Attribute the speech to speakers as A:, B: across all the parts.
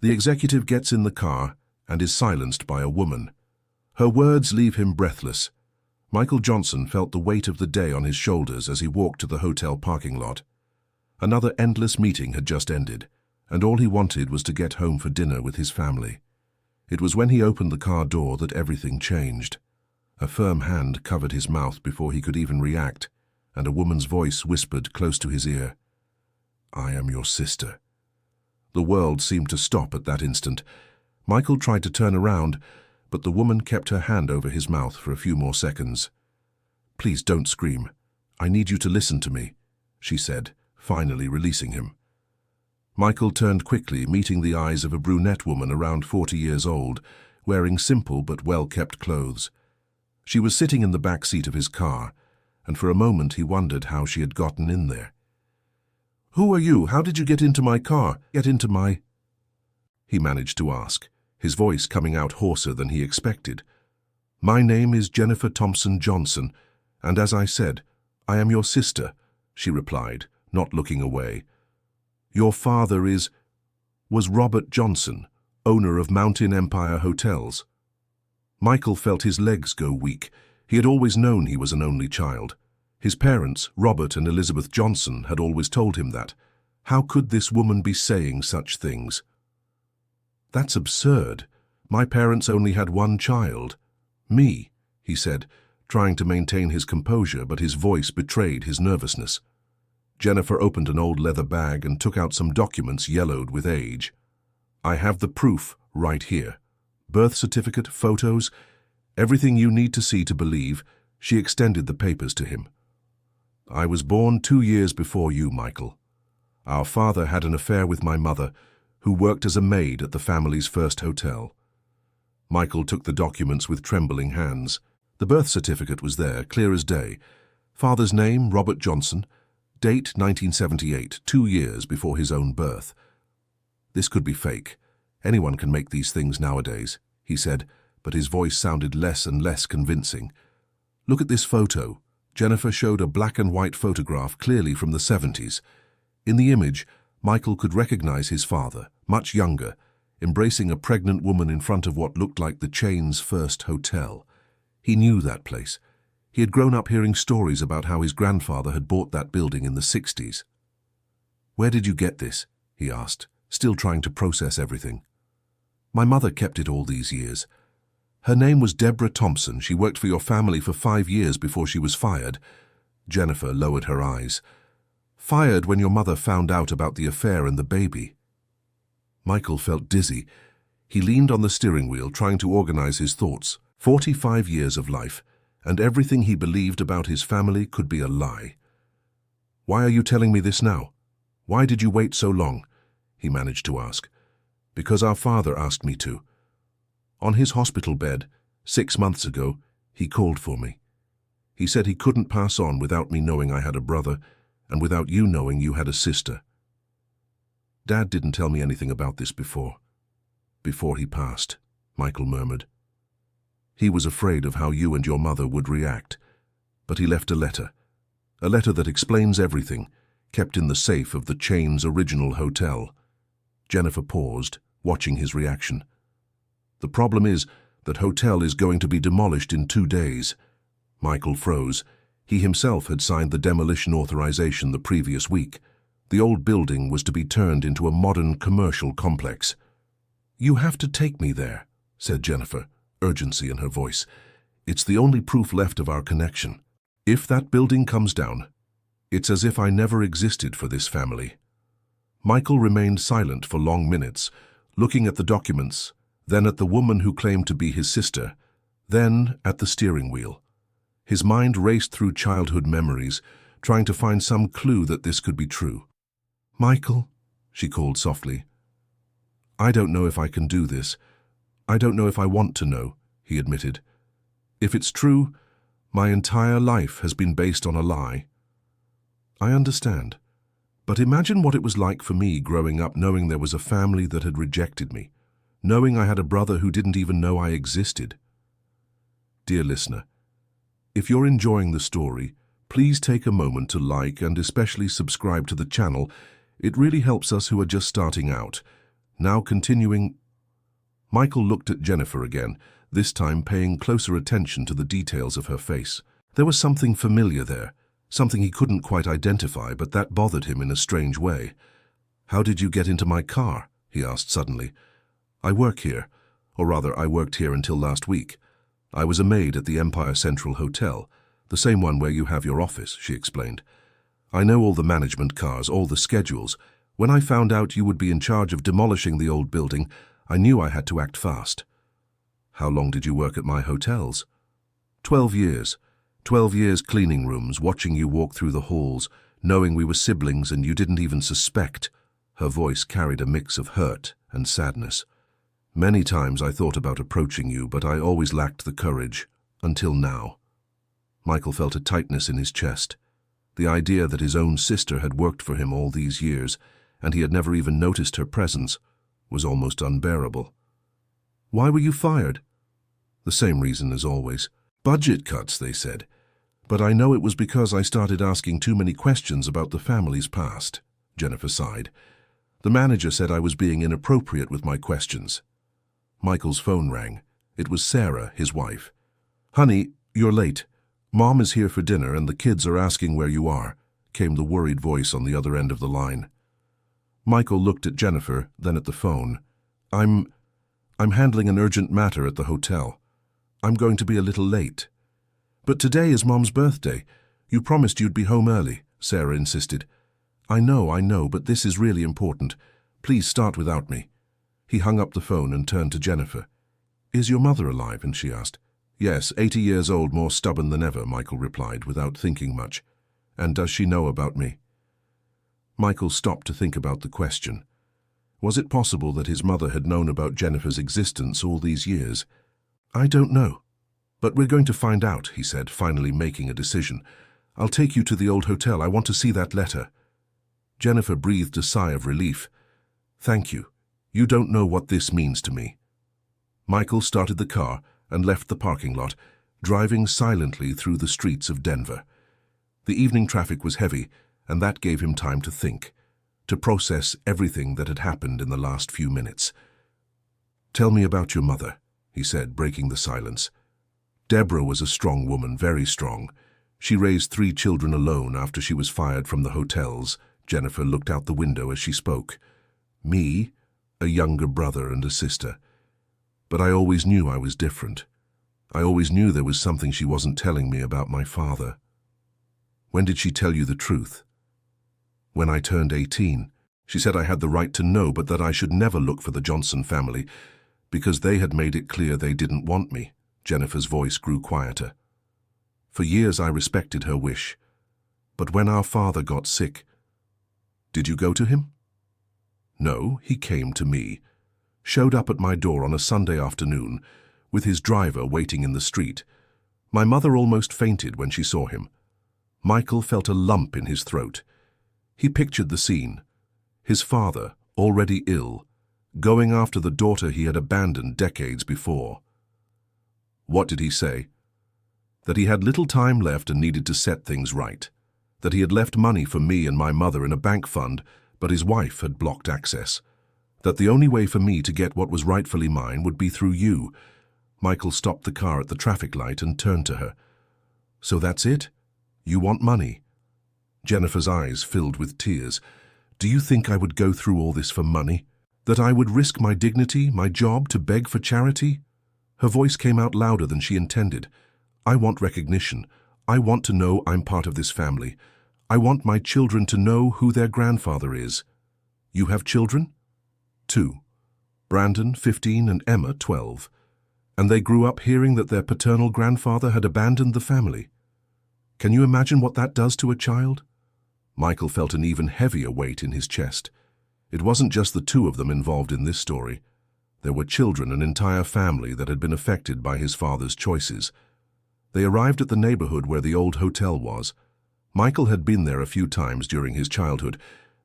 A: The executive gets in the car and is silenced by a woman. Her words leave him breathless. Michael Johnson felt the weight of the day on his shoulders as he walked to the hotel parking lot. Another endless meeting had just ended, and all he wanted was to get home for dinner with his family. It was when he opened the car door that everything changed. A firm hand covered his mouth before he could even react, and a woman's voice whispered close to his ear, "I am your sister." The world seemed to stop at that instant. Michael tried to turn around, but the woman kept her hand over his mouth for a few more seconds. "Please don't scream. I need you to listen to me," she said, finally releasing him. Michael turned quickly, meeting the eyes of a brunette woman around 40 years old, wearing simple but well-kept clothes. She was sitting in the back seat of his car, and for a moment he wondered how she had gotten in there. "Who are you? How did you get into my car? Get into my—" he managed to ask, his voice coming out hoarser than he expected. "My name is Jennifer Thompson Johnson, and as I said, I am your sister," she replied, not looking away. "Your father was Robert Johnson, owner of Mountain Empire Hotels." Michael felt his legs go weak. He had always known he was an only child. His parents, Robert and Elizabeth Johnson, had always told him that. How could this woman be saying such things? "That's absurd. My parents only had one child. Me," he said, trying to maintain his composure, but his voice betrayed his nervousness. Jennifer opened an old leather bag and took out some documents yellowed with age. "I have the proof right here. Birth certificate, photos, everything you need to see to believe." She extended the papers to him. "I was born 2 years before you, Michael. Our father had an affair with my mother, who worked as a maid at the family's first hotel." Michael took the documents with trembling hands. The birth certificate was there, clear as day. Father's name, Robert Johnson. Date, 1978, 2 years before his own birth. "This could be fake. Anyone can make these things nowadays," he said, but his voice sounded less and less convincing. "Look at this photo." Jennifer showed a black and white photograph clearly from the 70s. In the image, Michael could recognize his father, much younger, embracing a pregnant woman in front of what looked like the chain's first hotel. He knew that place. He had grown up hearing stories about how his grandfather had bought that building in the 60s. "Where did you get this?" he asked, still trying to process everything. "My mother kept it all these years. Her name was Deborah Thompson. She worked for your family for 5 years before she was fired." Jennifer lowered her eyes. "Fired when your mother found out about the affair and the baby." Michael felt dizzy. He leaned on the steering wheel, trying to organize his thoughts. 45 years of life, and everything he believed about his family could be a lie. "Why are you telling me this now? Why did you wait so long?" he managed to ask. "Because our father asked me to. On his hospital bed, 6 months ago, he called for me. He said he couldn't pass on without me knowing I had a brother, and without you knowing you had a sister. Dad didn't tell me anything about this before he passed," Michael murmured. "He was afraid of how you and your mother would react, but he left a letter that explains everything, kept in the safe of the chain's original hotel." Jennifer paused, watching his reaction. "The problem is that hotel is going to be demolished in 2 days. Michael froze. He himself had signed the demolition authorization the previous week. The old building was to be turned into a modern commercial complex. "You have to take me there," said Jennifer, urgency in her voice. "It's the only proof left of our connection. If that building comes down, it's as if I never existed for this family." Michael remained silent for long minutes, looking at the documents, then at the woman who claimed to be his sister, then at the steering wheel. His mind raced through childhood memories, trying to find some clue that this could be true. "Michael," she called softly. "I don't know if I can do this. I don't know if I want to know," he admitted. "If it's true, my entire life has been based on a lie." "I understand. But imagine what it was like for me growing up knowing there was a family that had rejected me, knowing I had a brother who didn't even know I existed." Dear listener, if you're enjoying the story, please take a moment to like and especially subscribe to the channel. It really helps us who are just starting out. Now continuing. Michael looked at Jennifer again, this time paying closer attention to the details of her face. There was something familiar there, something he couldn't quite identify, but that bothered him in a strange way. "How did you get into my car?" he asked suddenly. "I work here, or rather, I worked here until last week. I was a maid at the Empire Central Hotel, the same one where you have your office," she explained. "I know all the management cars, all the schedules. When I found out you would be in charge of demolishing the old building, I knew I had to act fast." "How long did you work at my hotels?" 12 years. 12 years cleaning rooms, watching you walk through the halls, knowing we were siblings and you didn't even suspect." Her voice carried a mix of hurt and sadness. "Many times I thought about approaching you, but I always lacked the courage, until now." Michael felt a tightness in his chest. The idea that his own sister had worked for him all these years, and he had never even noticed her presence, was almost unbearable. "Why were you fired?" "The same reason as always. Budget cuts, they said. But I know it was because I started asking too many questions about the family's past," Jennifer sighed. "The manager said I was being inappropriate with my questions." Michael's phone rang. It was Sarah, his wife. "Honey, you're late. Mom is here for dinner and the kids are asking where you are," came the worried voice on the other end of the line. Michael looked at Jennifer, then at the phone. I'm handling an urgent matter at the hotel. I'm going to be a little late." "But today is Mom's birthday. You promised you'd be home early," Sarah insisted. I know, but this is really important. Please start without me." He hung up the phone and turned to Jennifer. "Is your mother alive?" and she asked. "Yes, 80 years old, more stubborn than ever," Michael replied without thinking much. "And does she know about me?" Michael stopped to think about the question. Was it possible that his mother had known about Jennifer's existence all these years? "I don't know. But we're going to find out," he said, finally making a decision. "I'll take you to the old hotel. I want to see that letter." Jennifer breathed a sigh of relief. "Thank you. You don't know what this means to me." Michael started the car and left the parking lot, driving silently through the streets of Denver. The evening traffic was heavy, and that gave him time to think, to process everything that had happened in the last few minutes. "Tell me about your mother," he said, breaking the silence. "Deborah was a strong woman, very strong. She raised 3 children alone after she was fired from the hotels." Jennifer looked out the window as she spoke. "Me, a younger brother and a sister. But I always knew I was different. I always knew there was something she wasn't telling me about my father." "When did she tell you the truth?" "When I turned 18. She said I had the right to know, but that I should never look for the Johnson family, because they had made it clear they didn't want me." Jennifer's voice grew quieter. "For years I respected her wish. But when our father got sick—" "Did you go to him?" "No, he came to me. Showed up at my door on a Sunday afternoon, with his driver waiting in the street. My mother almost fainted when she saw him." Michael felt a lump in his throat. He pictured the scene. His father, already ill, going after the daughter he had abandoned decades before. What did he say? That he had little time left and needed to set things right. That he had left money for me and my mother in a bank fund, but his wife had blocked access. That the only way for me to get what was rightfully mine would be through you. Michael stopped the car at the traffic light and turned to her. "So that's it? You want money?" Jennifer's eyes filled with tears. "Do you think I would go through all this for money? That I would risk my dignity, my job, to beg for charity?" Her voice came out louder than she intended. "I want recognition. I want to know I'm part of this family. I want my children to know who their grandfather is." "You have children?" 2. Brandon, 15, and Emma, 12. And they grew up hearing that their paternal grandfather had abandoned the family. Can you imagine what that does to a child? Michael felt an even heavier weight in his chest. It wasn't just the 2 of them involved in this story. There were children, an entire family that had been affected by his father's choices. They arrived at the neighborhood where the old hotel was. Michael had been there a few times during his childhood,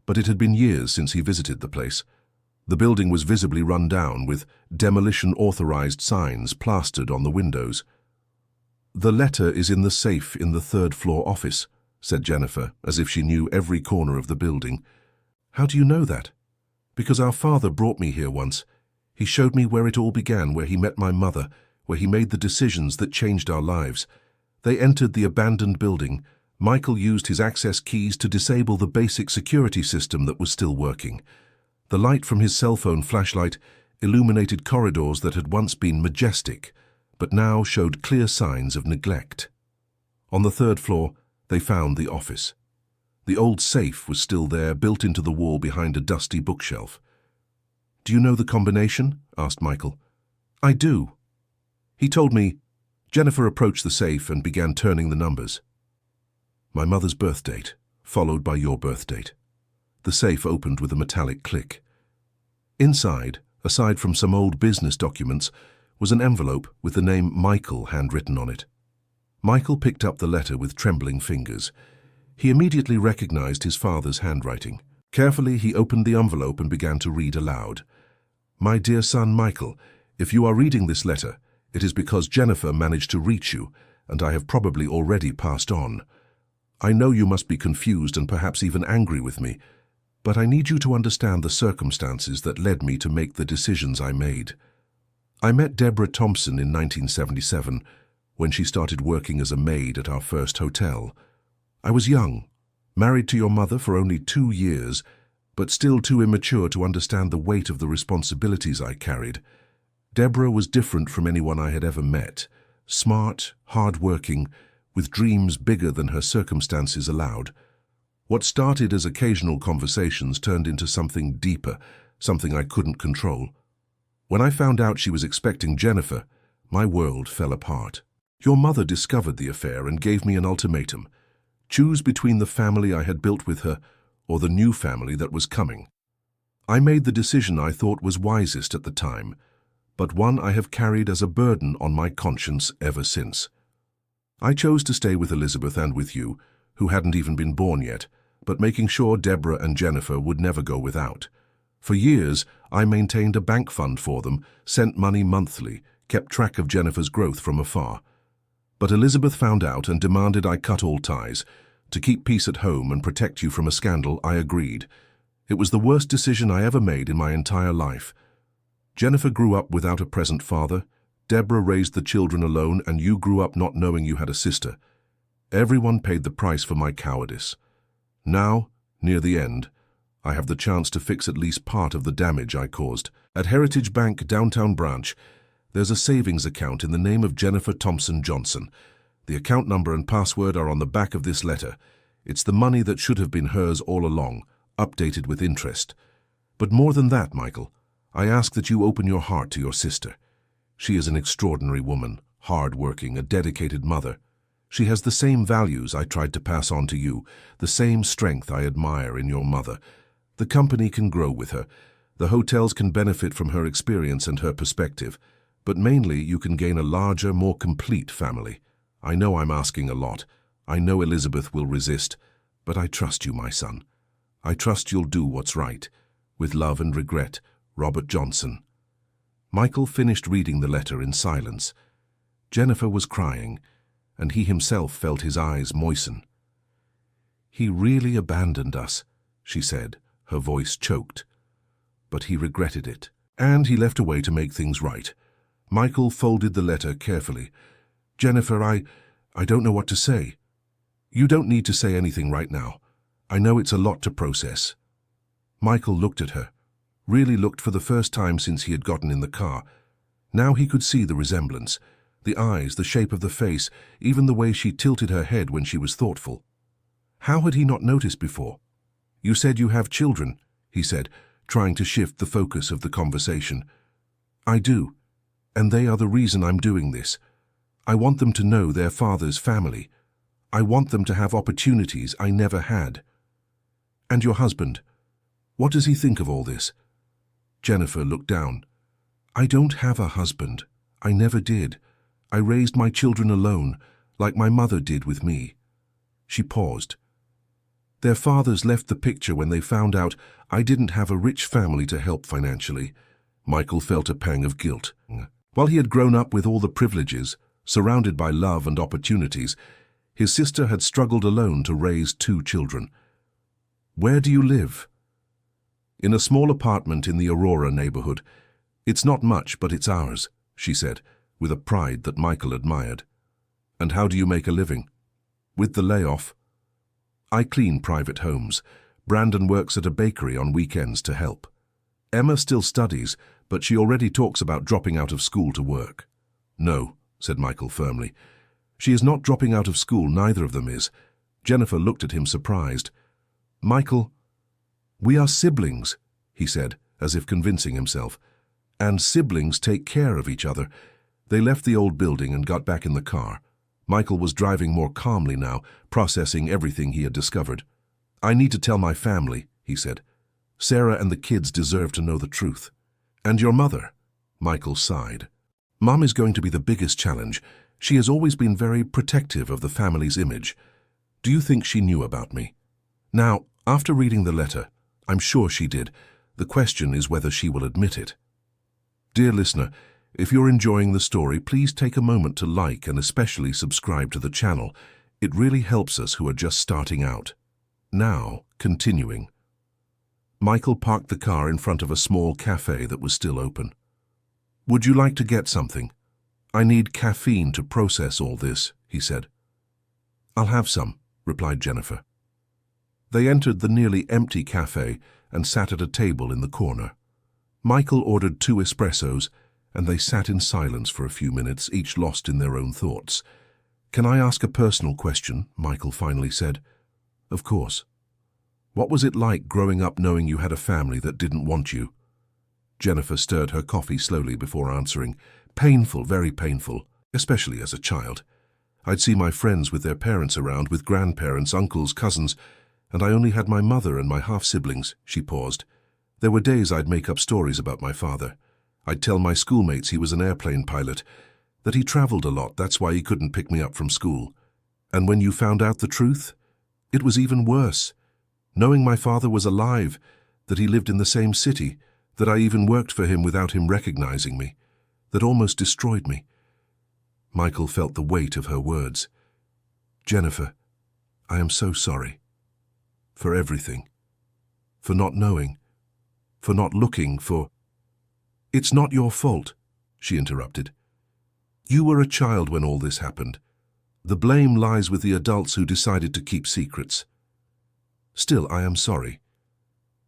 A: but it had been years since he visited the place. The building was visibly run down, with demolition-authorized signs plastered on the windows. "The letter is in the safe in the 3rd-floor office," said Jennifer, as if she knew every corner of the building. "How do you know that?" Because our father brought me here once. He showed me where it all began, where he met my mother, where he made the decisions that changed our lives. They entered the abandoned building. Michael used his access keys to disable the basic security system that was still working. The light from his cell phone flashlight illuminated corridors that had once been majestic, but now showed clear signs of neglect. On the third floor, they found the office. The old safe was still there, built into the wall behind a dusty bookshelf. "Do you know the combination?" asked Michael. "I do." He told me. Jennifer approached the safe and began turning the numbers. "My mother's birth date, followed by your birth date." The safe opened with a metallic click. Inside, aside from some old business documents, was an envelope with the name Michael handwritten on it. Michael picked up the letter with trembling fingers. He immediately recognized his father's handwriting. Carefully, he opened the envelope and began to read aloud. "My dear son Michael, if you are reading this letter, it is because Jennifer managed to reach you, and I have probably already passed on. I know you must be confused and perhaps even angry with me, but I need you to understand the circumstances that led me to make the decisions I made. I met Deborah Thompson in 1977, when she started working as a maid at our first hotel. I was young, married to your mother for only 2 years, but still too immature to understand the weight of the responsibilities I carried. Deborah was different from anyone I had ever met, smart, hard-working, with dreams bigger than her circumstances allowed. What started as occasional conversations turned into something deeper, something I couldn't control. When I found out she was expecting Jennifer, my world fell apart. Your mother discovered the affair and gave me an ultimatum. Choose between the family I had built with her or the new family that was coming. I made the decision I thought was wisest at the time, but one I have carried as a burden on my conscience ever since. I chose to stay with Elizabeth and with you, who hadn't even been born yet, but making sure Deborah and Jennifer would never go without. For years, I maintained a bank fund for them, sent money monthly, kept track of Jennifer's growth from afar. But Elizabeth found out and demanded I cut all ties. To keep peace at home and protect you from a scandal, I agreed. It was the worst decision I ever made in my entire life. Jennifer grew up without a present father, Deborah raised the children alone, and you grew up not knowing you had a sister. Everyone paid the price for my cowardice. Now, near the end, I have the chance to fix at least part of the damage I caused. At Heritage Bank Downtown Branch, there's a savings account in the name of Jennifer Thompson Johnson. The account number and password are on the back of this letter. It's the money that should have been hers all along, updated with interest. But more than that, Michael, I ask that you open your heart to your sister. She is an extraordinary woman, hard-working, a dedicated mother. She has the same values I tried to pass on to you, the same strength I admire in your mother. The company can grow with her. The hotels can benefit from her experience and her perspective. But mainly, you can gain a larger, more complete family. I know I'm asking a lot. I know Elizabeth will resist. But I trust you, my son. I trust you'll do what's right. With love and regret, Robert Johnson. Michael finished reading the letter in silence. Jennifer was crying, and he himself felt his eyes moisten. "He really abandoned us," she said, her voice choked. But he regretted it, and he left away to make things right. Michael folded the letter carefully. "Jennifer, I don't know what to say." "You don't need to say anything right now. I know it's a lot to process." Michael looked at her, really looked for the first time since he had gotten in the car. Now he could see the resemblance, the eyes, the shape of the face, even the way she tilted her head when she was thoughtful. How had he not noticed before? "You said you have children," he said, trying to shift the focus of the conversation. "I do, and they are the reason I'm doing this. I want them to know their father's family. I want them to have opportunities I never had." "And your husband? What does he think of all this?" Jennifer looked down. "I don't have a husband. I never did. I raised my children alone, like my mother did with me." She paused. "Their fathers left the picture when they found out I didn't have a rich family to help financially." Michael felt a pang of guilt. While he had grown up with all the privileges, surrounded by love and opportunities, his sister had struggled alone to raise 2 children. "Where do you live?" In a small apartment in the Aurora neighborhood. It's not much, but it's ours, she said, with a pride that Michael admired. And how do you make a living? With the layoff? I clean private homes. Brandon works at a bakery on weekends to help. Emma still studies, but she already talks about dropping out of school to work. No, said Michael firmly. She is not dropping out of school, neither of them is. Jennifer looked at him surprised. Michael, we are siblings, he said, as if convincing himself. And siblings take care of each other. They left the old building and got back in the car. Michael was driving more calmly now, processing everything he had discovered. I need to tell my family, he said. Sarah and the kids deserve to know the truth. And your mother? Michael sighed. Mom is going to be the biggest challenge. She has always been very protective of the family's image. Do you think she knew about me? Now, after reading the letter, I'm sure she did. The question is whether she will admit it. Dear listener, if you're enjoying the story, please take a moment to like and especially subscribe to the channel. It really helps us who are just starting out. Now, continuing. Michael parked the car in front of a small cafe that was still open. Would you like to get something? I need caffeine to process all this, he said. I'll have some, replied Jennifer. They entered the nearly empty cafe and sat at a table in the corner. Michael ordered 2 espressos, and they sat in silence for a few minutes, each lost in their own thoughts. Can I ask a personal question? Michael finally said. Of course. What was it like growing up knowing you had a family that didn't want you? Jennifer stirred her coffee slowly before answering. Painful, very painful, especially as a child. I'd see my friends with their parents around, with grandparents, uncles, cousins, and I only had my mother and my half-siblings. She paused. There were days I'd make up stories about my father. I'd tell my schoolmates he was an airplane pilot, that he traveled a lot, that's why he couldn't pick me up from school. And when you found out the truth, it was even worse. Knowing my father was alive, that he lived in the same city, that I even worked for him without him recognizing me, that almost destroyed me. Michael felt the weight of her words. Jennifer, I am so sorry. For everything. For not knowing. For not looking, for... It's not your fault, she interrupted. You were a child when all this happened. The blame lies with the adults who decided to keep secrets. Still, I am sorry.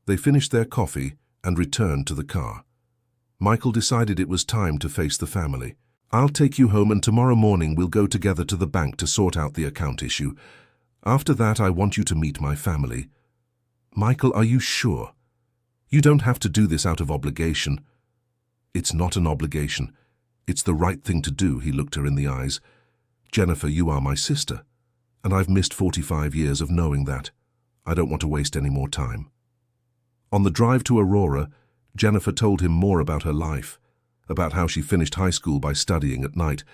A: They finished their coffee and returned to the car. Michael decided it was time to face the family. I'll take you home and tomorrow morning we'll go together to the bank to sort out the account issue. After that, I want you to meet my family. Michael, are you sure? You don't have to do this out of obligation. It's not an obligation. It's the right thing to do, he looked her in the eyes. Jennifer, you are my sister, and I've missed 45 years of knowing that. I don't want to waste any more time. On the drive to Aurora, Jennifer told him more about her life, about how she finished high school by studying at night,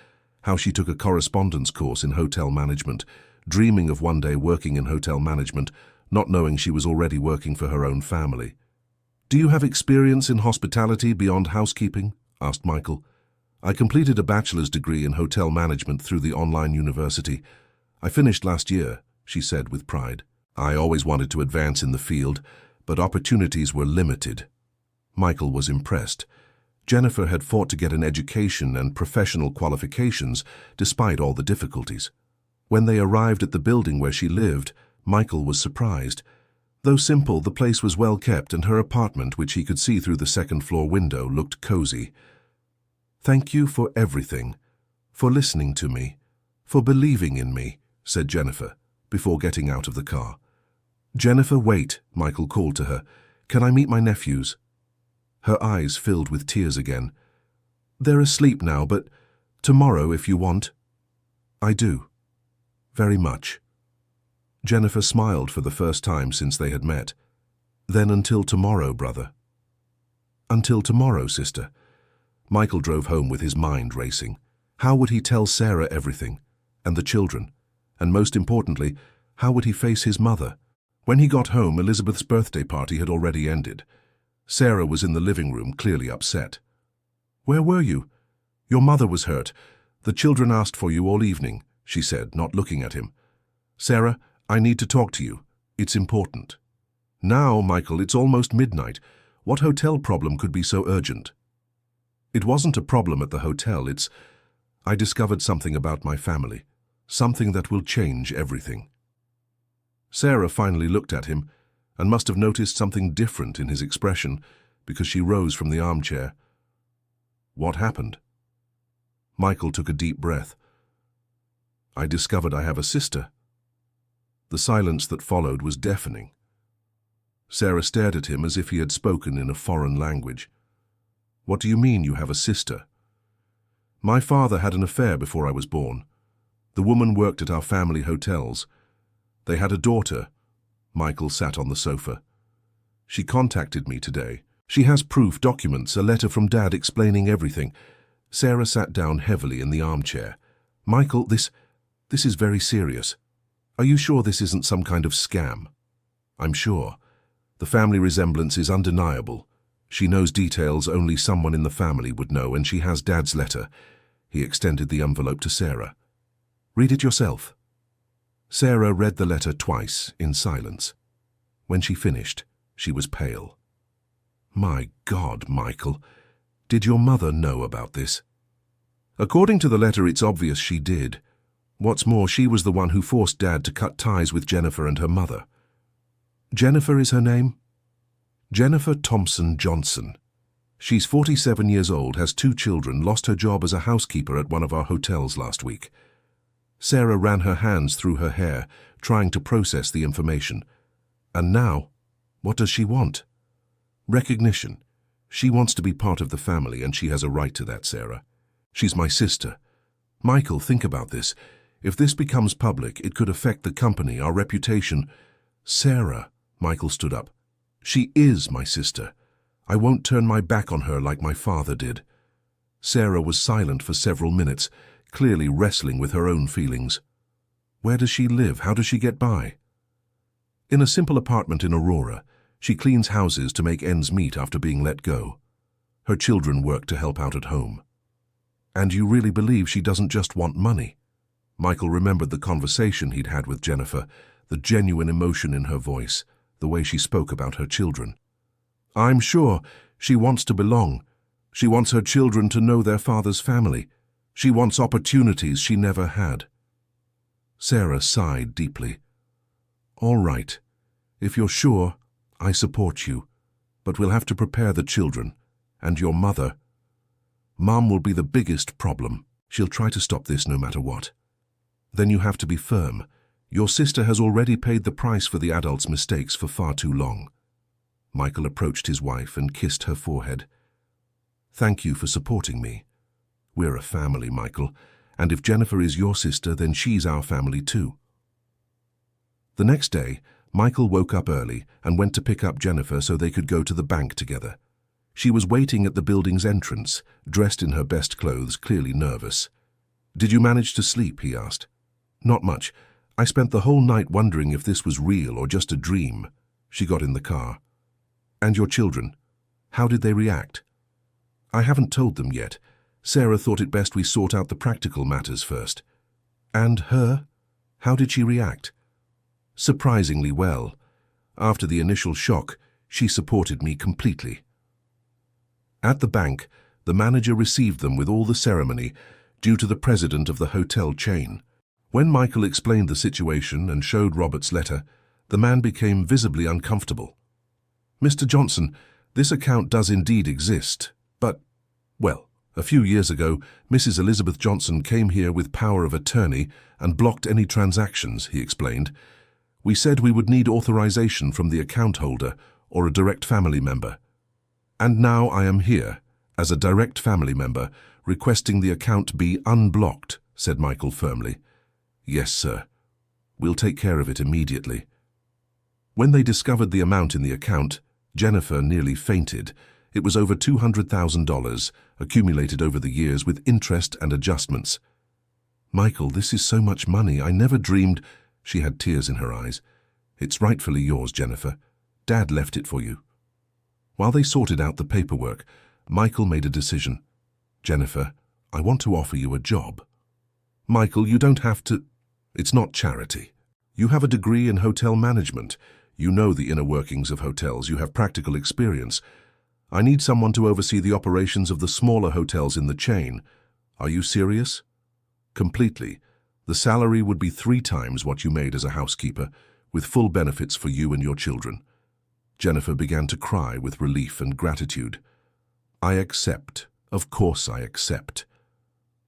A: how she took a correspondence course in hotel management, dreaming of one day working in hotel management, not knowing she was already working for her own family. Do you have experience in hospitality beyond housekeeping? Asked Michael. I completed a bachelor's degree in hotel management through the online university. I finished last year, she said with pride. I always wanted to advance in the field, but opportunities were limited. Michael was impressed. Jennifer had fought to get an education and professional qualifications despite all the difficulties. When they arrived at the building where she lived, Michael was surprised. Though simple, the place was well kept, and her apartment, which he could see through the second-floor window, looked cozy. Thank you for everything, for listening to me, for believing in me, said Jennifer, before getting out of the car. Jennifer, wait, Michael called to her. Can I meet my nephews? Her eyes filled with tears again. They're asleep now, but tomorrow if you want. I do. Very much. Jennifer smiled for the first time since they had met. Then until tomorrow, brother. Until tomorrow, sister. Michael drove home with his mind racing. How would he tell Sarah everything? And the children? And most importantly, how would he face his mother? When he got home, Elizabeth's birthday party had already ended. Sarah was in the living room, clearly upset. Where were you? Your mother was hurt. The children asked for you all evening, she said, not looking at him. Sarah, I need to talk to you. It's important. Now, Michael, it's almost midnight. What hotel problem could be so urgent? It wasn't a problem at the hotel, I discovered something about my family. Something that will change everything. Sarah finally looked at him and must have noticed something different in his expression because she rose from the armchair. What happened? Michael took a deep breath. I discovered I have a sister. The silence that followed was deafening. Sarah stared at him as if he had spoken in a foreign language. What do you mean you have a sister? My father had an affair before I was born. The woman worked at our family hotels. They had a daughter. Michael sat on the sofa. She contacted me today. She has proof, documents, a letter from Dad explaining everything. Sarah sat down heavily in the armchair. Michael, this is very serious. Are you sure this isn't some kind of scam? I'm sure. The family resemblance is undeniable. She knows details only someone in the family would know, and she has Dad's letter. He extended the envelope to Sarah. Read it yourself. Sarah read the letter twice, in silence. When she finished, she was pale. My God, Michael, did your mother know about this? According to the letter, it's obvious she did. What's more, she was the one who forced Dad to cut ties with Jennifer and her mother. Jennifer is her name? Jennifer Thompson Johnson. She's 47 years old, has 2 children, lost her job as a housekeeper at one of our hotels last week. Sarah ran her hands through her hair, trying to process the information. And now, what does she want? Recognition. She wants to be part of the family, and she has a right to that, Sarah. She's my sister. Michael, think about this. If this becomes public, it could affect the company, our reputation. Sarah, Michael stood up. She is my sister. I won't turn my back on her like my father did. Sarah was silent for several minutes, clearly wrestling with her own feelings. Where does she live? How does she get by? In a simple apartment in Aurora. She cleans houses to make ends meet after being let go. Her children work to help out at home. And you really believe she doesn't just want money? Michael remembered the conversation he'd had with Jennifer, the genuine emotion in her voice, the way she spoke about her children. I'm sure she wants to belong. She wants her children to know their father's family. She wants opportunities she never had. Sarah sighed deeply. All right. If you're sure, I support you. But we'll have to prepare the children. And your mother. Mom will be the biggest problem. She'll try to stop this no matter what. Then you have to be firm. Your sister has already paid the price for the adult's mistakes for far too long. Michael approached his wife and kissed her forehead. Thank you for supporting me. We're a family, Michael, and if Jennifer is your sister, then she's our family too. The next day, Michael woke up early and went to pick up Jennifer so they could go to the bank together. She was waiting at the building's entrance, dressed in her best clothes, clearly nervous. Did you manage to sleep? He asked. Not much. I spent the whole night wondering if this was real or just a dream. She got in the car. And your children? How did they react? I haven't told them yet. Sarah thought it best we sort out the practical matters first. And her? How did she react? Surprisingly well. After the initial shock, she supported me completely. At the bank, the manager received them with all the ceremony due to the president of the hotel chain. When Michael explained the situation and showed Robert's letter, the man became visibly uncomfortable. Mr. Johnson, this account does indeed exist, but, well, a few years ago, Mrs. Elizabeth Johnson came here with power of attorney and blocked any transactions, he explained. We said we would need authorization from the account holder or a direct family member. And now I am here, as a direct family member, requesting the account be unblocked, said Michael firmly. Yes, sir. We'll take care of it immediately. When they discovered the amount in the account, Jennifer nearly fainted. It was over $200,000, accumulated over the years with interest and adjustments. Michael, this is so much money. I never dreamed... She had tears in her eyes. It's rightfully yours, Jennifer. Dad left it for you. While they sorted out the paperwork, Michael made a decision. Jennifer, I want to offer you a job. Michael, you don't have to... It's not charity. You have a degree in hotel management. You know the inner workings of hotels. You have practical experience. I need someone to oversee the operations of the smaller hotels in the chain. Are you serious? Completely. The salary would be 3 times what you made as a housekeeper, with full benefits for you and your children. Jennifer began to cry with relief and gratitude. I accept. Of course I accept.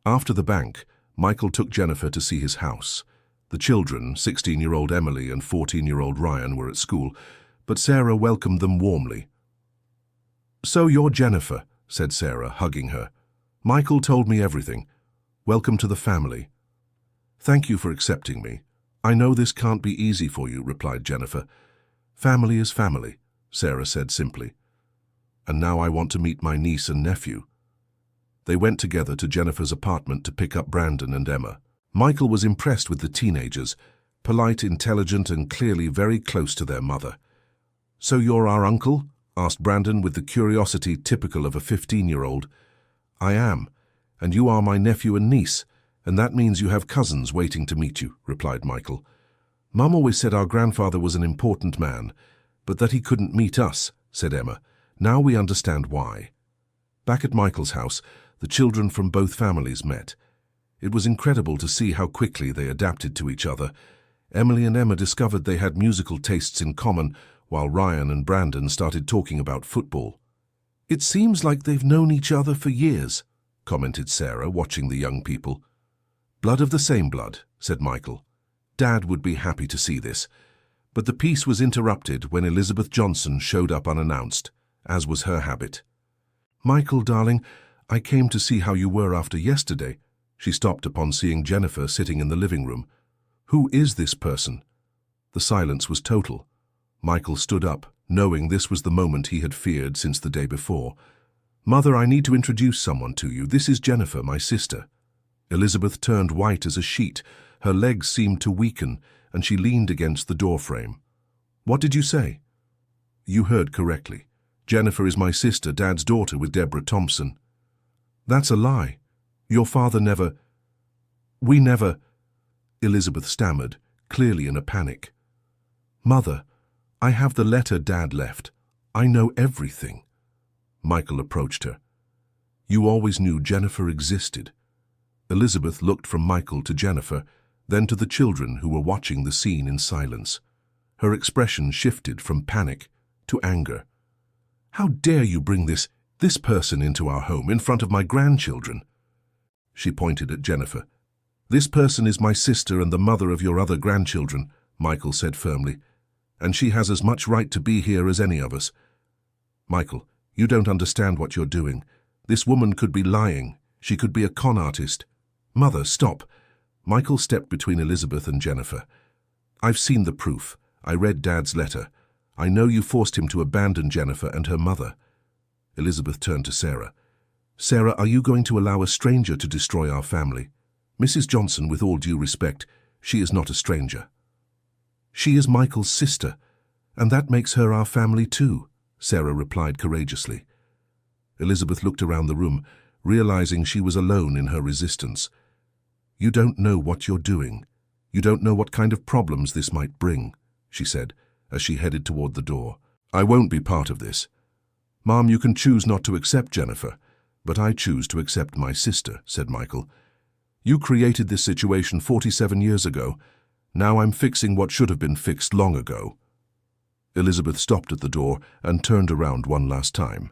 A: After the bank, Michael took Jennifer to see his house. The children, 16-year-old Emily and 14-year-old Ryan, were at school, but Sarah welcomed them warmly. So you're Jennifer, said Sarah, hugging her. Michael told me everything. Welcome to the family. Thank you for accepting me. I know this can't be easy for you, replied Jennifer. Family is family, Sarah said simply. And now I want to meet my niece and nephew. They went together to Jennifer's apartment to pick up Brandon and Emma. Michael was impressed with the teenagers, polite, intelligent, and clearly very close to their mother. So you're our uncle? Asked Brandon with the curiosity typical of a 15-year-old. I am, and you are my nephew and niece, and that means you have cousins waiting to meet you, replied Michael. Mum always said our grandfather was an important man, but that he couldn't meet us, said Emma. Now we understand why. Back at Michael's house, the children from both families met. It was incredible to see how quickly they adapted to each other. Emily and Emma discovered they had musical tastes in common, while Ryan and Brandon started talking about football. It seems like they've known each other for years, commented Sarah, watching the young people. Blood of the same blood, said Michael. Dad would be happy to see this. But the peace was interrupted when Elizabeth Johnson showed up unannounced, as was her habit. Michael, darling, I came to see how you were after yesterday. She stopped upon seeing Jennifer sitting in the living room. Who is this person? The silence was total. Michael stood up, knowing this was the moment he had feared since the day before. Mother, I need to introduce someone to you. This is Jennifer, my sister. Elizabeth turned white as a sheet. Her legs seemed to weaken, and she leaned against the doorframe. What did you say? You heard correctly. Jennifer is my sister, Dad's daughter with Deborah Thompson. That's a lie. Your father never... We never... Elizabeth stammered, clearly in a panic. Mother, I have the letter Dad left. I know everything. Michael approached her. You always knew Jennifer existed. Elizabeth looked from Michael to Jennifer, then to the children who were watching the scene in silence. Her expression shifted from panic to anger. How dare you bring this person into our home in front of my grandchildren? She pointed at Jennifer. This person is my sister and the mother of your other grandchildren, Michael said firmly, and she has as much right to be here as any of us. Michael, you don't understand what you're doing. This woman could be lying. She could be a con artist. Mother, stop. Michael stepped between Elizabeth and Jennifer. I've seen the proof. I read Dad's letter. I know you forced him to abandon Jennifer and her mother. Elizabeth turned to Sarah. Sarah, are you going to allow a stranger to destroy our family? Mrs. Johnson, with all due respect, she is not a stranger. She is Michael's sister, and that makes her our family too, Sarah replied courageously. Elizabeth looked around the room, realizing she was alone in her resistance. You don't know what you're doing. You don't know what kind of problems this might bring, she said, as she headed toward the door. I won't be part of this. Mom, you can choose not to accept Jennifer, but I choose to accept my sister, said Michael. You created this situation 47 years ago. Now I'm fixing what should have been fixed long ago. Elizabeth stopped at the door and turned around one last time.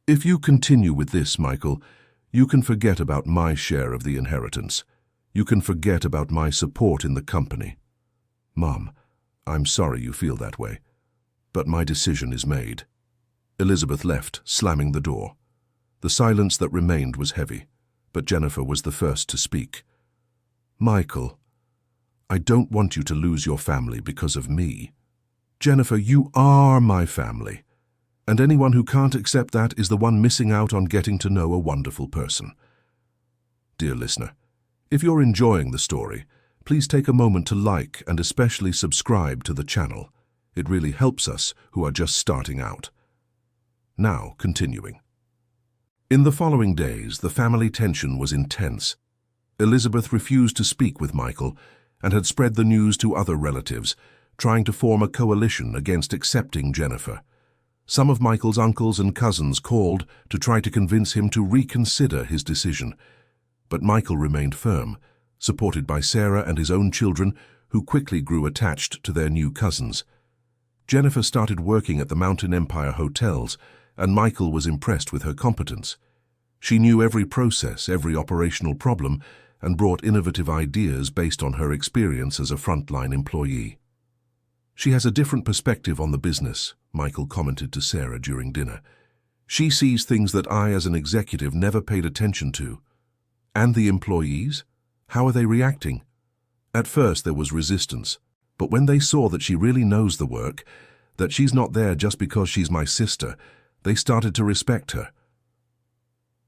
A: If you continue with this, Michael, you can forget about my share of the inheritance. You can forget about my support in the company. Mom, I'm sorry you feel that way, but my decision is made. Elizabeth left, slamming the door. The silence that remained was heavy, but Jennifer was the first to speak. Michael, I don't want you to lose your family because of me. Jennifer, you are my family, and anyone who can't accept that is the one missing out on getting to know a wonderful person. Dear listener, if you're enjoying the story, please take a moment to like and especially subscribe to the channel. It really helps us who are just starting out. Now, continuing. In the following days, the family tension was intense. Elizabeth refused to speak with Michael and had spread the news to other relatives, trying to form a coalition against accepting Jennifer. Some of Michael's uncles and cousins called to try to convince him to reconsider his decision. But Michael remained firm, supported by Sarah and his own children, who quickly grew attached to their new cousins. Jennifer started working at the Mountain Empire hotels, and Michael was impressed with her competence. She knew every process, every operational problem, and brought innovative ideas based on her experience as a frontline employee. "She has a different perspective on the business," Michael commented to Sarah during dinner. "She sees things that I, as an executive, never paid attention to." "And the employees? How are they reacting?" At first there was resistance, but when they saw that she really knows the work, that she's not there just because she's my sister, they started to respect her.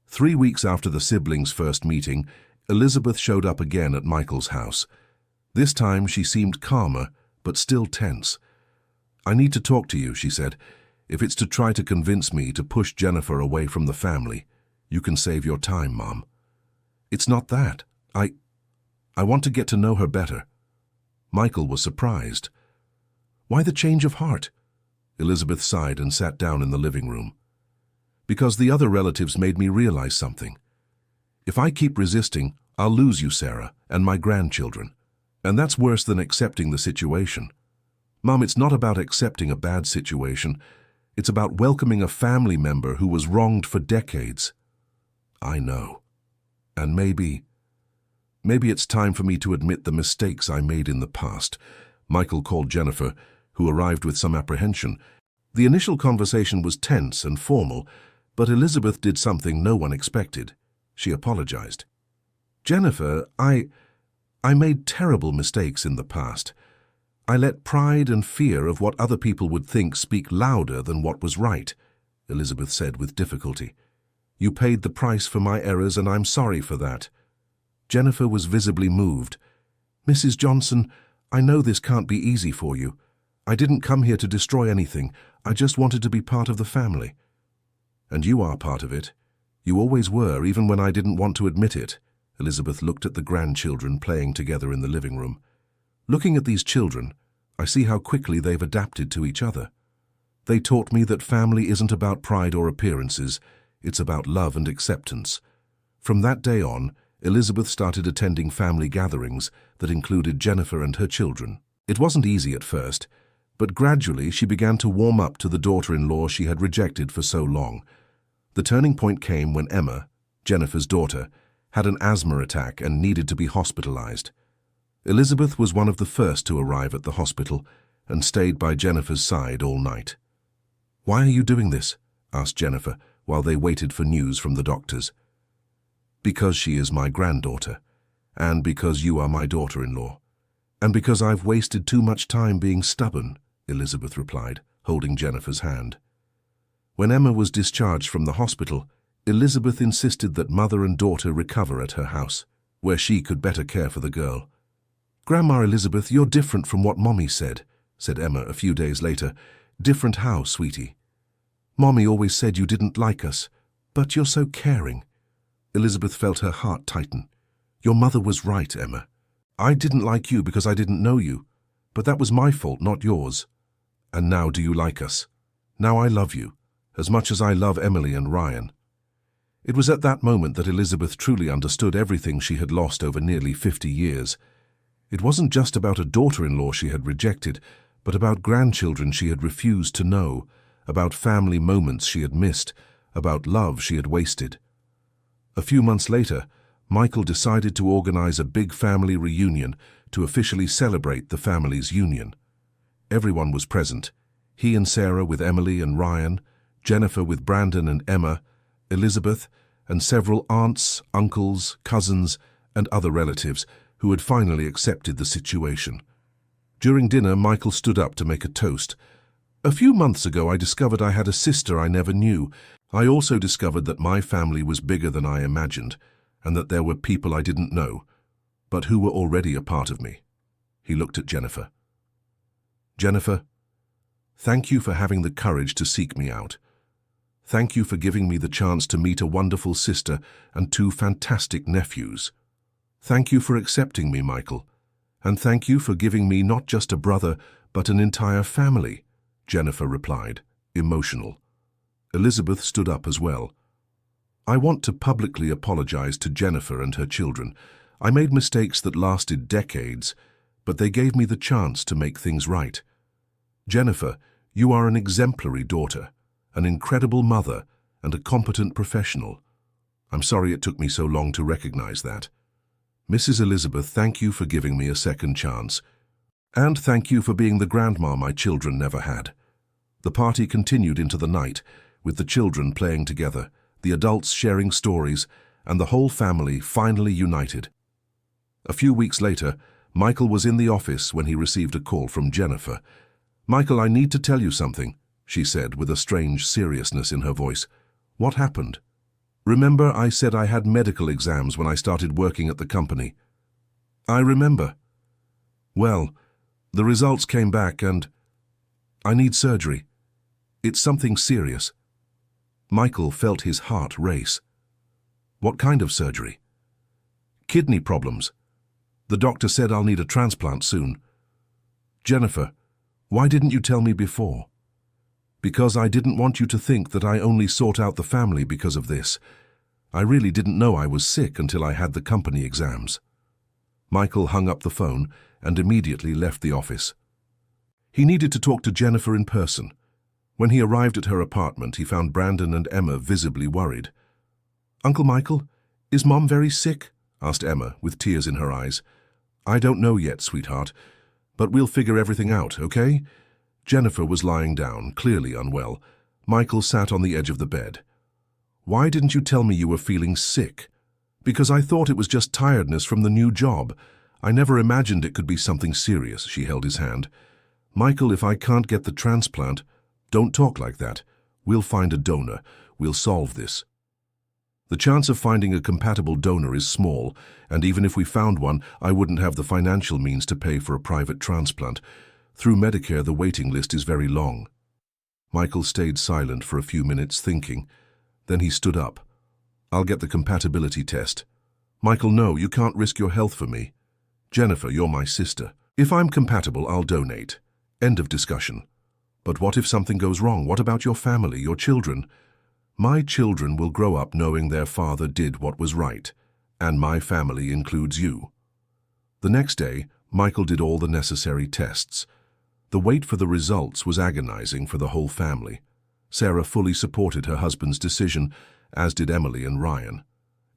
A: 3 weeks after the siblings' first meeting, Elizabeth showed up again at Michael's house. This time she seemed calmer, but still tense. "I need to talk to you," she said. "If it's to try to convince me to push Jennifer away from the family, you can save your time, Mom." "It's not that. I want to get to know her better." Michael was surprised. "Why the change of heart?" Elizabeth sighed and sat down in the living room. "Because the other relatives made me realize something. If I keep resisting, I'll lose you, Sarah, and my grandchildren. And that's worse than accepting the situation. Mom, it's not about accepting a bad situation. It's about welcoming a family member who was wronged for decades." "I know. And maybe it's time for me to admit the mistakes I made in the past." Michael called Jennifer, who arrived with some apprehension. The initial conversation was tense and formal, but Elizabeth did something no one expected. She apologized. "Jennifer, I made terrible mistakes in the past. I let pride and fear of what other people would think speak louder than what was right," Elizabeth said with difficulty. "You paid the price for my errors, and I'm sorry for that." Jennifer was visibly moved. "Mrs. Johnson, I know this can't be easy for you. I didn't come here to destroy anything. I just wanted to be part of the family." "And you are part of it. You always were, even when I didn't want to admit it." Elizabeth looked at the grandchildren playing together in the living room. "Looking at these children, I see how quickly they've adapted to each other. They taught me that family isn't about pride or appearances. It's about love and acceptance." From that day on, Elizabeth started attending family gatherings that included Jennifer and her children. It wasn't easy at first, but gradually she began to warm up to the daughter-in-law she had rejected for so long. The turning point came when Emma, Jennifer's daughter, had an asthma attack and needed to be hospitalized. Elizabeth was one of the first to arrive at the hospital and stayed by Jennifer's side all night. "Why are you doing this?" asked Jennifer while they waited for news from the doctors. "Because she is my granddaughter, and because you are my daughter-in-law, and because I've wasted too much time being stubborn," Elizabeth replied, holding Jennifer's hand. When Emma was discharged from the hospital, Elizabeth insisted that mother and daughter recover at her house, where she could better care for the girl. "Grandma Elizabeth, you're different from what Mommy said," said Emma a few days later. "Different how, sweetie?" "Mommy always said you didn't like us, but you're so caring." Elizabeth felt her heart tighten. "Your mother was right, Emma. I didn't like you because I didn't know you, but that was my fault, not yours. And now do you like us? Now I love you, as much as I love Emily and Ryan." It was at that moment that Elizabeth truly understood everything she had lost over nearly 50 years. It wasn't just about a daughter-in-law she had rejected, but about grandchildren she had refused to know, about family moments she had missed, about love she had wasted. A few months later, Michael decided to organize a big family reunion to officially celebrate the family's union. Everyone was present. He and Sarah with Emily and Ryan, Jennifer with Brandon and Emma, Elizabeth, and several aunts, uncles, cousins, and other relatives who had finally accepted the situation. During dinner, Michael stood up to make a toast. "A few months ago, I discovered I had a sister I never knew. I also discovered that my family was bigger than I imagined, and that there were people I didn't know, but who were already a part of me." He looked at Jennifer. "Jennifer, thank you for having the courage to seek me out. Thank you for giving me the chance to meet a wonderful sister and 2 fantastic nephews. Thank you for accepting me, Michael, and thank you for giving me not just a brother, But an entire family, Jennifer replied, emotional. Elizabeth stood up as well. I want to publicly apologize to Jennifer and her children. I made mistakes that lasted decades, but they gave me the chance to make things right. Jennifer, you are an exemplary daughter, an incredible mother, and a competent professional. I'm sorry it took me so long to recognize that. Mrs. Elizabeth, thank you for giving me a second chance. And thank you for being the grandma my children never had. The party continued into the night, with the children playing together, the adults sharing stories, and the whole family finally united. A few weeks later, Michael was in the office when he received a call from Jennifer. Michael, I need to tell you something, she said with a strange seriousness in her voice. What happened? Remember I said I had medical exams when I started working at the company? I remember. Well, the results came back and I need surgery. It's something serious. Michael felt his heart race. What kind of surgery? Kidney problems. The doctor said I'll need a transplant soon. Jennifer, why didn't you tell me before? Because I didn't want you to think that I only sought out the family because of this. I really didn't know I was sick until I had the company exams. Michael hung up the phone and immediately left the office. He needed to talk to Jennifer in person. When he arrived at her apartment, he found Brandon and Emma visibly worried. Uncle Michael, is Mom very sick? Asked Emma, with tears in her eyes. I don't know yet, sweetheart, but we'll figure everything out, okay? Jennifer was lying down, clearly unwell. Michael sat on the edge of the bed. Why didn't you tell me you were feeling sick? Because I thought it was just tiredness from the new job. I never imagined it could be something serious, she held his hand. Michael, if I can't get the transplant, don't talk like that. We'll find a donor. We'll solve this. The chance of finding a compatible donor is small, and even if we found one, I wouldn't have the financial means to pay for a private transplant. Through Medicare, the waiting list is very long. Michael stayed silent for a few minutes, thinking. Then he stood up. I'll get the compatibility test. Michael, no, you can't risk your health for me. Jennifer, you're my sister. If I'm compatible, I'll donate. End of discussion. But what if something goes wrong? What about your family, your children? My children will grow up knowing their father did what was right, and my family includes you. The next day, Michael did all the necessary tests. The wait for the results was agonizing for the whole family. Sarah fully supported her husband's decision, as did Emily and Ryan.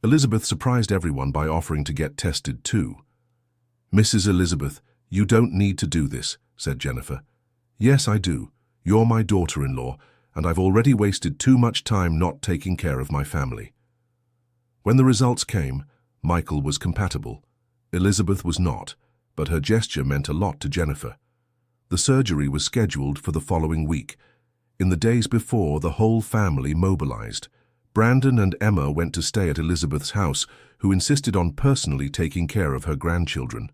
A: Elizabeth surprised everyone by offering to get tested too. Mrs. Elizabeth, you don't need to do this, said Jennifer. Yes, I do. You're my daughter-in-law, and I've already wasted too much time not taking care of my family. When the results came, Michael was compatible. Elizabeth was not, but her gesture meant a lot to Jennifer. The surgery was scheduled for the following week. In the days before, the whole family mobilized. Brandon and Emma went to stay at Elizabeth's house, who insisted on personally taking care of her grandchildren.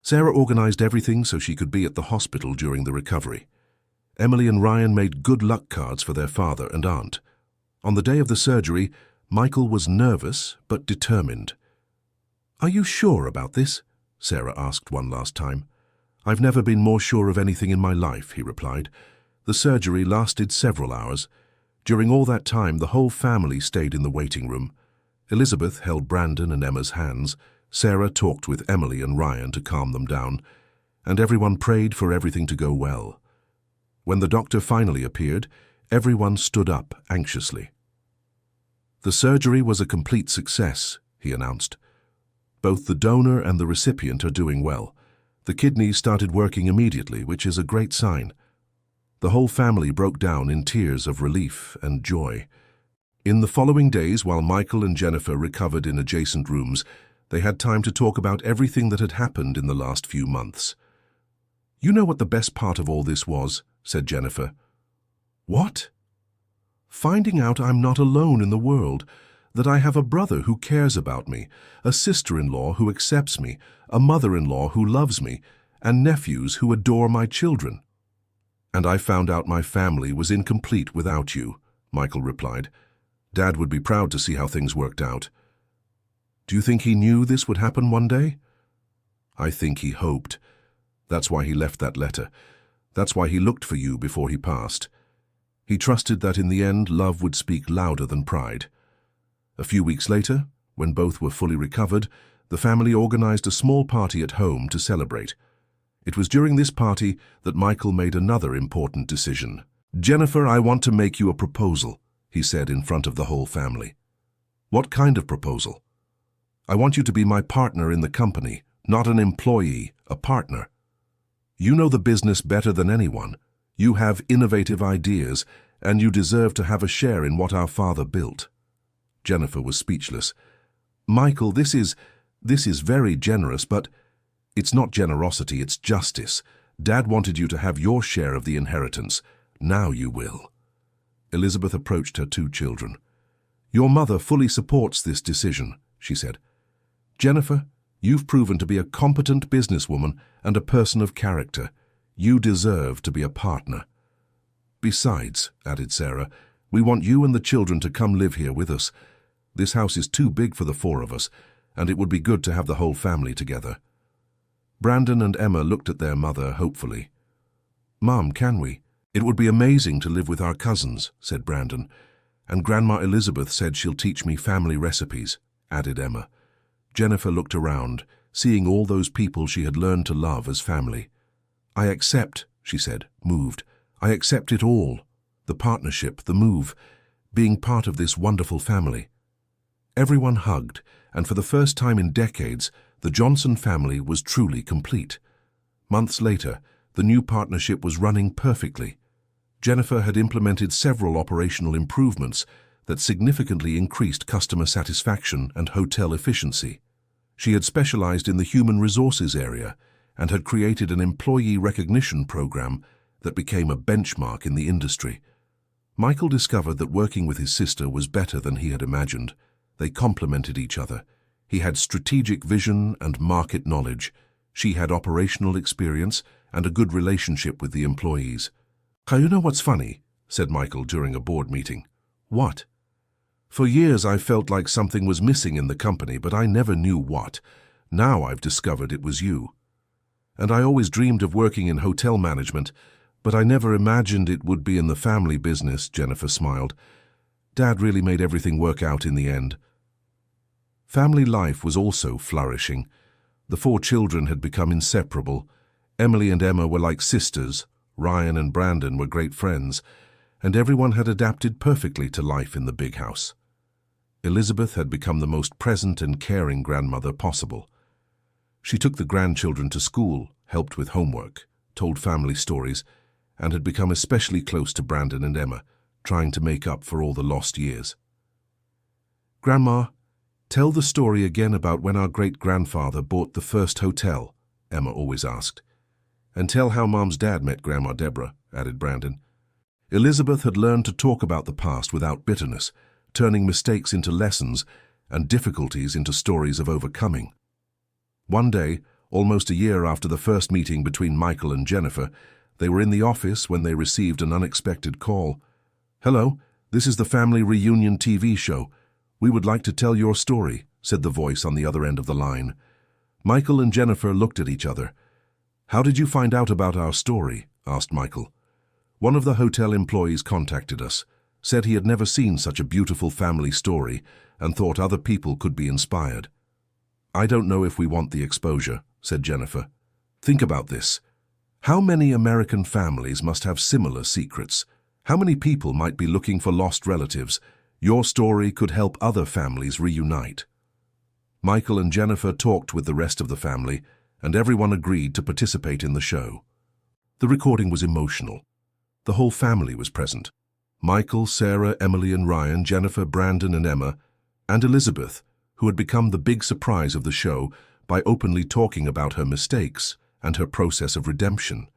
A: Sarah organized everything so she could be at the hospital during the recovery. Emily and Ryan made good luck cards for their father and aunt. On the day of the surgery, Michael was nervous but determined. Are you sure about this? Sarah asked one last time. I've never been more sure of anything in my life, he replied. The surgery lasted several hours. During all that time, the whole family stayed in the waiting room. Elizabeth held Brandon and Emma's hands. Sarah talked with Emily and Ryan to calm them down, and everyone prayed for everything to go well. When the doctor finally appeared, everyone stood up anxiously. The surgery was a complete success, he announced. Both the donor and the recipient are doing well. The kidneys started working immediately, which is a great sign. The whole family broke down in tears of relief and joy. In the following days, while Michael and Jennifer recovered in adjacent rooms, they had time to talk about everything that had happened in the last few months. You know what the best part of all this was, said Jennifer. What? Finding out I'm not alone in the world, that I have a brother who cares about me, a sister-in-law who accepts me, a mother-in-law who loves me, and nephews who adore my children. And I found out my family was incomplete without you, Michael replied. Dad would be proud to see how things worked out. Do you think he knew this would happen one day? I think he hoped. That's why he left that letter. That's why he looked for you before he passed. He trusted that in the end love would speak louder than pride. A few weeks later, when both were fully recovered, the family organized a small party at home to celebrate. It was during this party that Michael made another important decision. "Jennifer, I want to make you a proposal," he said in front of the whole family. "What kind of proposal?" "I want you to be my partner in the company, not an employee, a partner. You know the business better than anyone. You have innovative ideas, and you deserve to have a share in what our father built." Jennifer was speechless. "Michael, this is very generous, but it's not generosity, it's justice. Dad wanted you to have your share of the inheritance. Now you will." Elizabeth approached her two children. "Your mother fully supports this decision," she said. "Jennifer, you've proven to be a competent businesswoman and a person of character. You deserve to be a partner. Besides," added Sarah, "we want you and the children to come live here with us. This house is too big for the four of us, and it would be good to have the whole family together." Brandon and Emma looked at their mother hopefully. "Mom, can we? It would be amazing to live with our cousins," said Brandon. "And Grandma Elizabeth said she'll teach me family recipes," added Emma. Jennifer looked around, seeing all those people she had learned to love as family. "I accept," she said, moved. "I accept it all. The partnership, the move, being part of this wonderful family." Everyone hugged, and for the first time in decades, the Johnson family was truly complete. Months later, the new partnership was running perfectly. Jennifer had implemented several operational improvements that significantly increased customer satisfaction and hotel efficiency. She had specialized in the human resources area and had created an employee recognition program that became a benchmark in the industry. Michael discovered that working with his sister was better than he had imagined. They complemented each other. He had strategic vision and market knowledge. She had operational experience and a good relationship with the employees. "You know what's funny?" said Michael during a board meeting. "What?" "For years I felt like something was missing in the company, but I never knew what. Now I've discovered it was you. And I always dreamed of working in hotel management, but I never imagined it would be in the family business," Jennifer smiled. "Dad really made everything work out in the end." Family life was also flourishing. The four children had become inseparable. Emily and Emma were like sisters, Ryan and Brandon were great friends, and everyone had adapted perfectly to life in the big house. Elizabeth had become the most present and caring grandmother possible. She took the grandchildren to school, helped with homework, told family stories, and had become especially close to Brandon and Emma, trying to make up for all the lost years. "Grandma, tell the story again about when our great-grandfather bought the first hotel," Emma always asked. "And tell how Mom's dad met Grandma Deborah," added Brandon. Elizabeth had learned to talk about the past without bitterness, turning mistakes into lessons and difficulties into stories of overcoming. One day, almost a year after the first meeting between Michael and Jennifer, they were in the office when they received an unexpected call. "Hello, this is the Family Reunion TV show. We would like to tell your story," said the voice on the other end of the line. Michael and Jennifer looked at each other. "How did you find out about our story?" asked Michael. "One of the hotel employees contacted us, said he had never seen such a beautiful family story and thought other people could be inspired." "I don't know if we want the exposure," said Jennifer. "Think about this. How many American families must have similar secrets? How many people might be looking for lost relatives? Your story could help other families reunite." Michael and Jennifer talked with the rest of the family, and everyone agreed to participate in the show. The recording was emotional. The whole family was present. Michael, Sarah, Emily and Ryan, Jennifer, Brandon and Emma, and Elizabeth, who had become the big surprise of the show by openly talking about her mistakes and her process of redemption.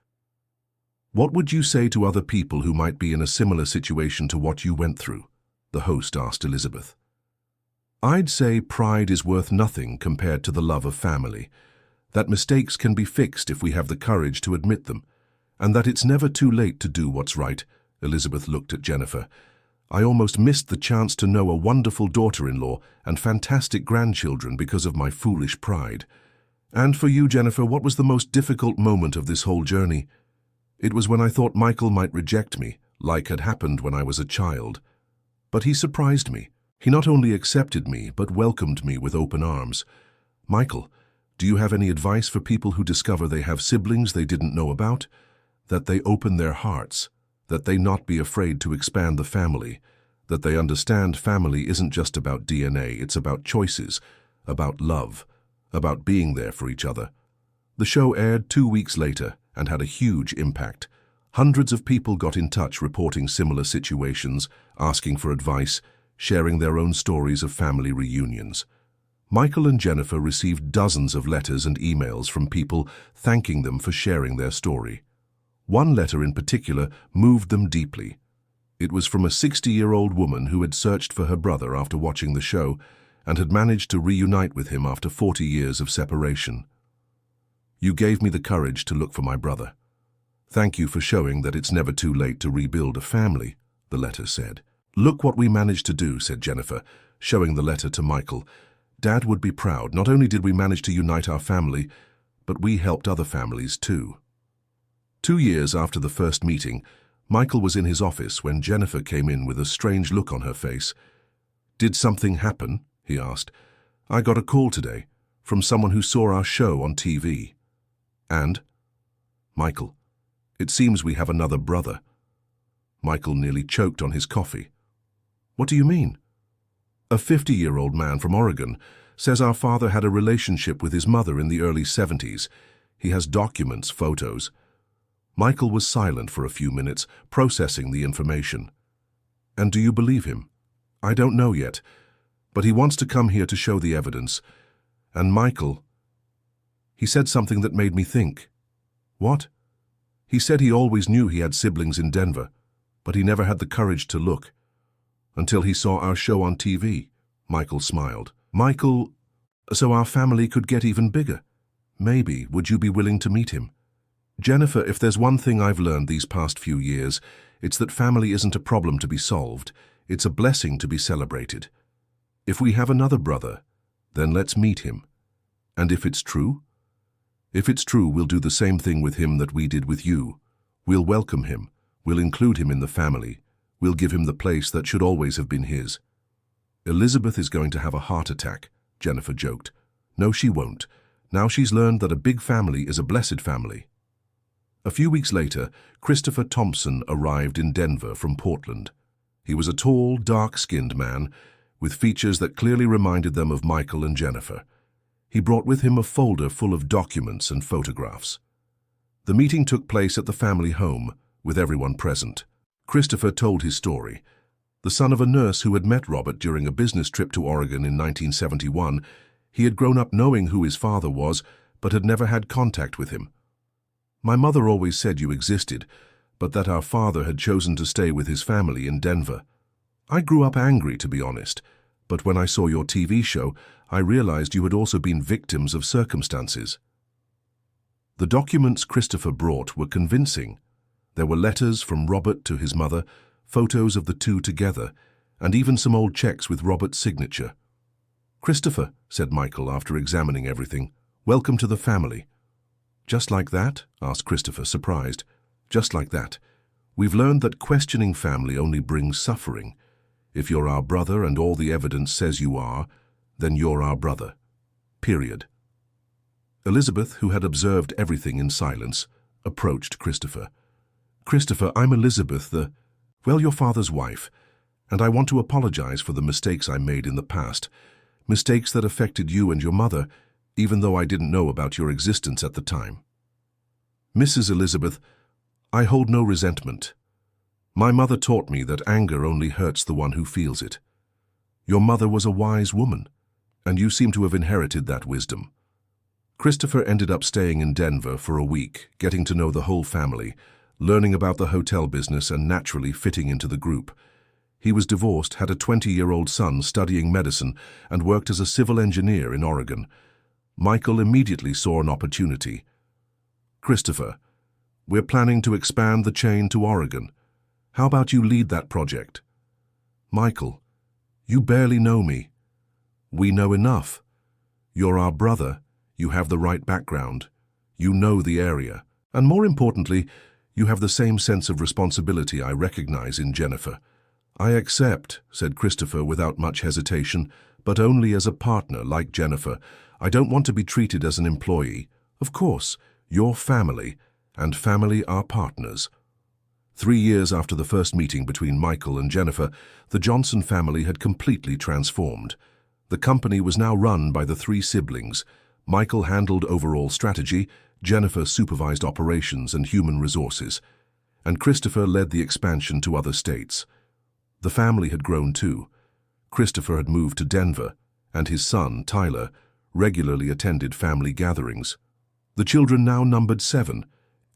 A: "What would you say to other people who might be in a similar situation to what you went through?" the host asked Elizabeth. "I'd say pride is worth nothing compared to the love of family, that mistakes can be fixed if we have the courage to admit them, and that it's never too late to do what's right." Elizabeth looked at Jennifer. "I almost missed the chance to know a wonderful daughter-in-law and fantastic grandchildren because of my foolish pride. And for you, Jennifer, what was the most difficult moment of this whole journey?" It was when I thought Michael might reject me, like had happened when I was a child. But he surprised me. He not only accepted me, but welcomed me with open arms. Michael, do you have any advice for people who discover they have siblings they didn't know about? That they open their hearts, that they not be afraid to expand the family, that they understand family isn't just about DNA, it's about choices, about love, about being there for each other. The show aired 2 weeks later and had a huge impact. Hundreds of people got in touch reporting similar situations, asking for advice, sharing their own stories of family reunions. Michael and Jennifer received dozens of letters and emails from people thanking them for sharing their story. One letter in particular moved them deeply. It was from a 60-year-old woman who had searched for her brother after watching the show and had managed to reunite with him after 40 years of separation. You gave me the courage to look for my brother. Thank you for showing that it's never too late to rebuild a family, the letter said. Look what we managed to do, said Jennifer, showing the letter to Michael. Dad would be proud. Not only did we manage to unite our family, but we helped other families too. 2 years after the first meeting, Michael was in his office when Jennifer came in with a strange look on her face. Did something happen? He asked. I got a call today from someone who saw our show on TV. And? Michael, it seems we have another brother. Michael nearly choked on his coffee. What do you mean? A 50-year-old man from Oregon says our father had a relationship with his mother in the early 70s. He has documents, photos. Michael was silent for a few minutes, processing the information. And do you believe him? I don't know yet, but he wants to come here to show the evidence. And Michael, he said something that made me think. What? He said he always knew he had siblings in Denver, but he never had the courage to look. Until he saw our show on TV. Michael smiled. Michael, so our family could get even bigger. Maybe, would you be willing to meet him? Jennifer, if there's one thing I've learned these past few years, it's that family isn't a problem to be solved. It's a blessing to be celebrated. If we have another brother, then let's meet him. And if it's true? If it's true, we'll do the same thing with him that we did with you. We'll welcome him. We'll include him in the family. We'll give him the place that should always have been his. Elizabeth is going to have a heart attack, Jennifer joked. No, she won't. Now she's learned that a big family is a blessed family. A few weeks later, Christopher Thompson arrived in Denver from Portland. He was a tall, dark-skinned man with features that clearly reminded them of Michael and Jennifer. He brought with him a folder full of documents and photographs. The meeting took place at the family home, with everyone present. Christopher told his story. The son of a nurse who had met Robert during a business trip to Oregon in 1971, he had grown up knowing who his father was, but had never had contact with him. My mother always said you existed, but that our father had chosen to stay with his family in Denver. I grew up angry, to be honest, but when I saw your TV show, I realized you had also been victims of circumstances. The documents Christopher brought were convincing. There were letters from Robert to his mother, photos of the two together, and even some old checks with Robert's signature. Christopher, said Michael after examining everything, welcome to the family. Just like that? Asked Christopher, surprised. Just like that. We've learned that questioning family only brings suffering. If you're our brother and all the evidence says you are, then you're our brother. Period. Elizabeth, who had observed everything in silence, approached Christopher. Christopher, I'm Elizabeth, your father's wife, and I want to apologize for the mistakes I made in the past, mistakes that affected you and your mother, even though I didn't know about your existence at the time. Mrs. Elizabeth, I hold no resentment. My mother taught me that anger only hurts the one who feels it. Your mother was a wise woman, and you seem to have inherited that wisdom. Christopher ended up staying in Denver for a week, getting to know the whole family, learning about the hotel business and naturally fitting into the group. He was divorced, had a 20-year-old son studying medicine, and worked as a civil engineer in Oregon. Michael immediately saw an opportunity. Christopher, we're planning to expand the chain to Oregon. How about you lead that project? Michael, you barely know me. We know enough. You're our brother. You have the right background. You know the area. And more importantly, You have the same sense of responsibility I recognize in Jennifer. I accept, said Christopher without much hesitation, but only as a partner like Jennifer. I don't want to be treated as an employee. Of course, you're family, and family are partners. 3 years after the first meeting between Michael and Jennifer, the Johnson family had completely transformed. The company was now run by the 3 siblings. Michael handled overall strategy, Jennifer supervised operations and human resources, and Christopher led the expansion to other states. The family had grown too. Christopher had moved to Denver, and his son, Tyler, regularly attended family gatherings. The children now numbered 7.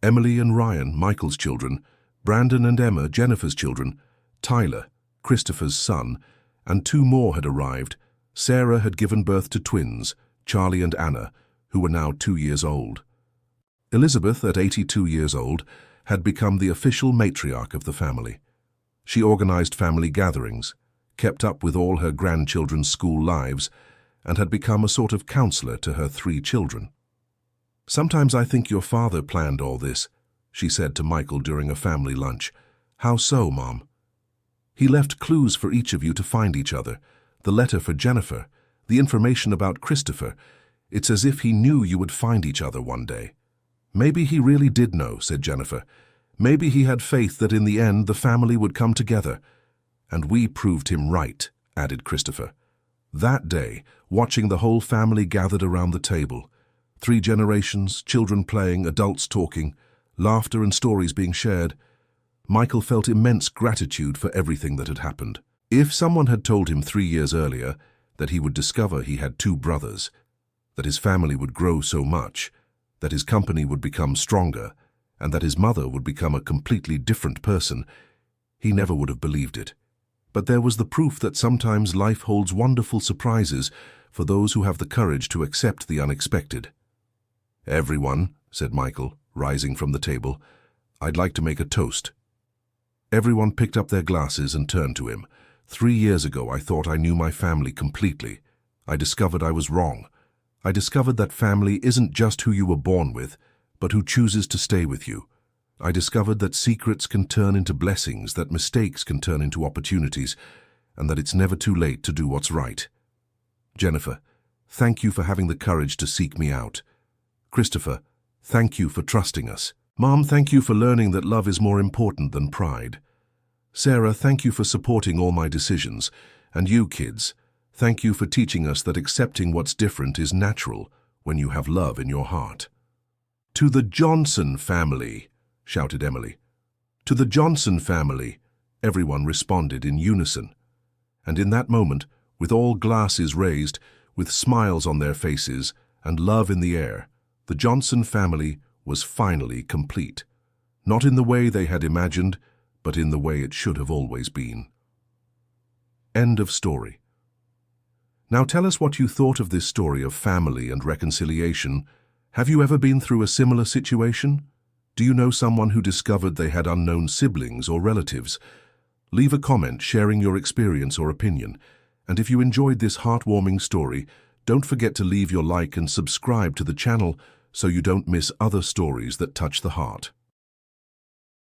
A: Emily and Ryan, Michael's children, Brandon and Emma, Jennifer's children, Tyler, Christopher's son, and 2 more had arrived. Sarah had given birth to twins, Charlie and Anna, who were now 2 years old. Elizabeth, at 82 years old, had become the official matriarch of the family. She organized family gatherings, kept up with all her grandchildren's school lives, and had become a sort of counselor to her 3 children. "Sometimes I think your father planned all this," she said to Michael during a family lunch. "How so, Mom?" "He left clues for each of you to find each other. The letter for Jennifer, the information about Christopher. It's as if he knew you would find each other one day." "Maybe he really did know," said Jennifer. "Maybe he had faith that in the end the family would come together." "And we proved him right," added Christopher. That day, watching the whole family gathered around the table, 3 generations, children playing, adults talking, laughter and stories being shared, Michael felt immense gratitude for everything that had happened. If someone had told him 3 years earlier that he would discover he had 2 brothers, that his family would grow so much, that his company would become stronger, and that his mother would become a completely different person, he never would have believed it. But there was the proof that sometimes life holds wonderful surprises for those who have the courage to accept the unexpected. "Everyone," said Michael, rising from the table, "I'd like to make a toast." Everyone picked up their glasses and turned to him. 3 years ago, I thought I knew my family completely. I discovered I was wrong. I discovered that family isn't just who you were born with, but who chooses to stay with you. I discovered that secrets can turn into blessings, that mistakes can turn into opportunities, and that it's never too late to do what's right. Jennifer, thank you for having the courage to seek me out. Christopher, thank you for trusting us. Mom, thank you for learning that love is more important than pride. Sarah, thank you for supporting all my decisions. And you, kids, thank you for teaching us that accepting what's different is natural when you have love in your heart. To the Johnson family, shouted Emily. To the Johnson family, everyone responded in unison. And in that moment, with all glasses raised, with smiles on their faces and love in the air, the Johnson family was finally complete. Not in the way they had imagined, but in the way it should have always been. End of story. Now tell us what you thought of this story of family and reconciliation. Have you ever been through a similar situation? Do you know someone who discovered they had unknown siblings or relatives? Leave a comment sharing your experience or opinion. And if you enjoyed this heartwarming story, don't forget to leave your like and subscribe to the channel so you don't miss other stories that touch the heart.